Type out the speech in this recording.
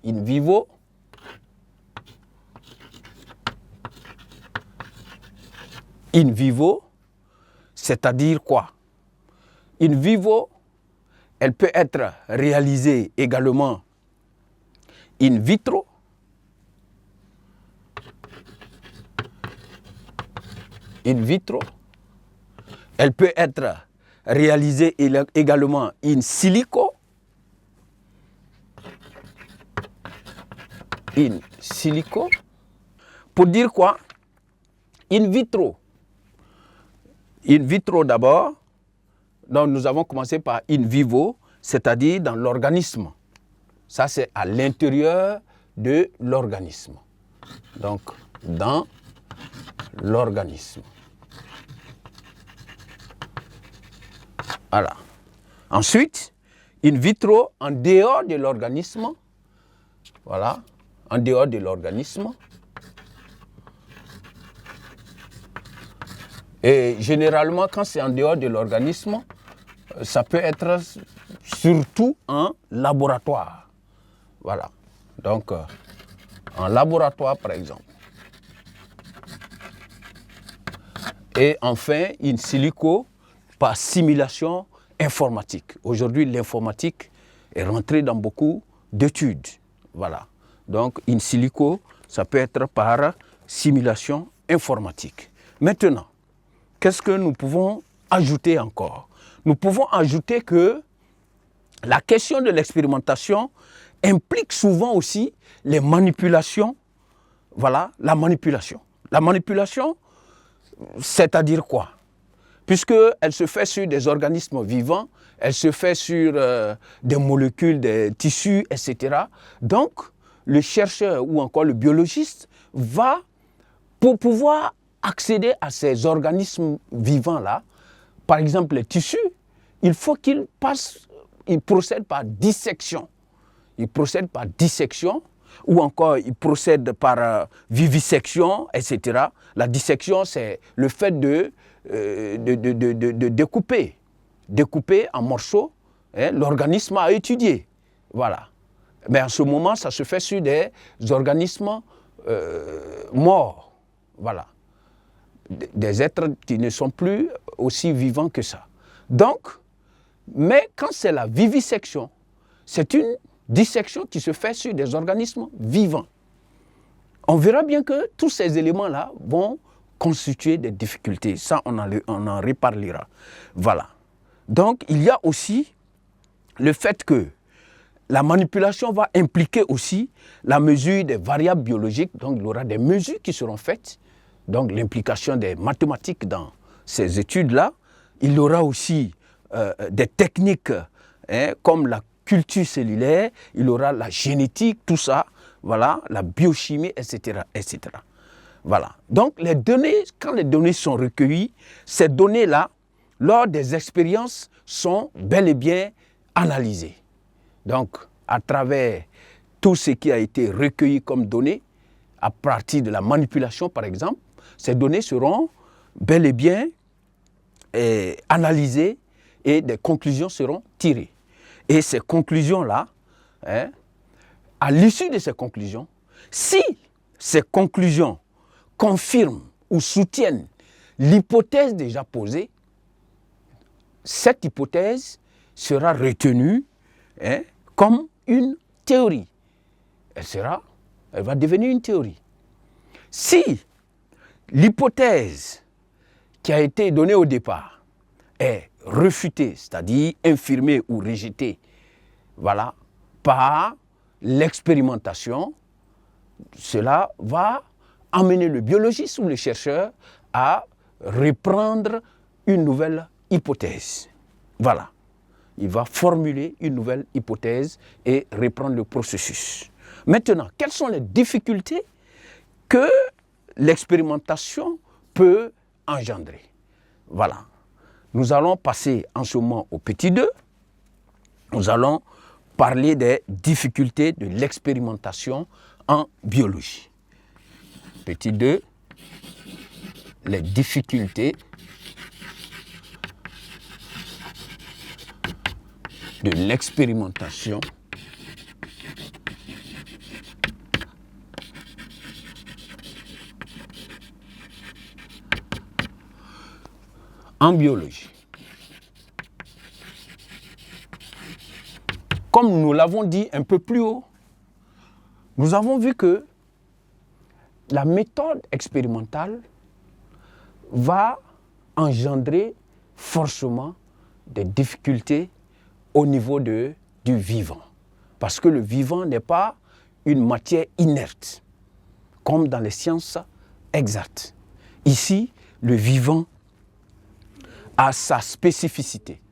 In vivo. In vivo, c'est-à-dire quoi? In vivo, elle peut être réalisée également in vitro. In vitro. Elle peut être réalisée également in silico. In silico. Pour dire quoi? In vitro. In vitro d'abord. Donc nous avons commencé par in vivo, c'est-à-dire dans l'organisme. Ça, c'est à l'intérieur de l'organisme. Donc, dans l'organisme. Voilà. Ensuite, in vitro, en dehors de l'organisme. Voilà. En dehors de l'organisme. Et généralement, quand c'est en dehors de l'organisme, ça peut être surtout en laboratoire. Voilà. Donc, en laboratoire, par exemple. Et enfin, in silico, par simulation informatique. Aujourd'hui, l'informatique est rentrée dans beaucoup d'études. Voilà. Donc, in silico, ça peut être par simulation informatique. Maintenant, qu'est-ce que nous pouvons ajouter encore? Nous pouvons ajouter que la question de l'expérimentation implique souvent aussi les manipulations. Voilà, la manipulation. La manipulation, c'est-à-dire quoi? Puisqu'elle se fait sur des organismes vivants, elle se fait sur des molécules, des tissus, etc. Donc, le chercheur ou encore le biologiste va, pour pouvoir accéder à ces organismes vivants-là, par exemple les tissus, il faut qu'il procède par dissection. Il procède par dissection ou encore il procède par vivisection, etc. La dissection, c'est le fait de découper en morceaux l'organisme à étudier. Voilà. Mais en ce moment, ça se fait sur des organismes morts. Voilà. Des êtres qui ne sont plus aussi vivants que ça. Donc, mais quand c'est la vivisection, c'est une dissection qui se fait sur des organismes vivants. On verra bien que tous ces éléments-là vont constituer des difficultés. Ça, on en reparlera. Voilà. Donc, il y a aussi le fait que la manipulation va impliquer aussi la mesure des variables biologiques. Donc, il y aura des mesures qui seront faites. Donc, l'implication des mathématiques dans ces études-là. Il y aura aussi des techniques comme la culture cellulaire, il y aura la génétique, tout ça, voilà, la biochimie, etc., etc. Voilà. Donc, les données, quand les données sont recueillies, ces données-là, lors des expériences, sont bel et bien analysées. Donc, à travers tout ce qui a été recueilli comme données, à partir de la manipulation, par exemple, ces données seront bel et bien analysées et des conclusions seront tirées. Et ces conclusions-là, à l'issue de ces conclusions, si ces conclusions confirment ou soutiennent l'hypothèse déjà posée, cette hypothèse sera retenue comme une théorie. Elle va devenir une théorie. Si l'hypothèse qui a été donnée au départ est réfutée, c'est-à-dire infirmée ou rejetée, voilà, par l'expérimentation, cela va amener le biologiste ou le chercheur à reprendre une nouvelle hypothèse. Voilà. Il va formuler une nouvelle hypothèse et reprendre le processus. Maintenant, quelles sont les difficultés que l'expérimentation peut engendrer? Voilà. Nous allons passer en ce moment au petit 2. Nous allons parler des difficultés de l'expérimentation en biologie. Petit 2, les difficultés de l'expérimentation en biologie. Comme nous l'avons dit un peu plus haut, nous avons vu que la méthode expérimentale va engendrer forcément des difficultés au niveau du vivant. Parce que le vivant n'est pas une matière inerte, comme dans les sciences exactes. Ici, le vivant a sa spécificité.